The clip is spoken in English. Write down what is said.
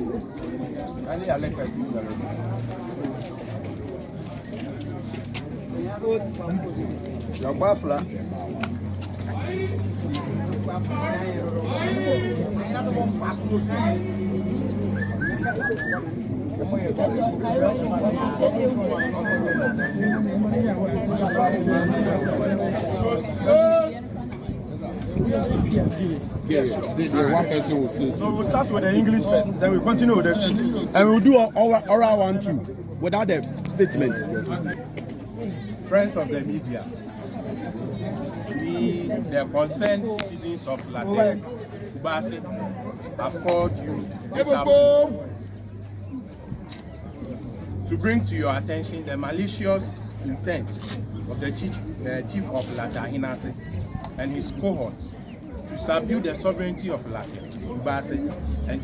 Kindly alert us if you are ready. Your buffalo. One person will say. So we'll start with the English first, then we'll continue with the two. And we'll do oral 1, 2 without the statement. Friends of the media, we, the concerned citizens of Latin, Ubasi, have called you this afternoon to bring to your attention the malicious intent of the chief of Lata Hinase and his cohorts to subdue the sovereignty of Latin, Ubasi, and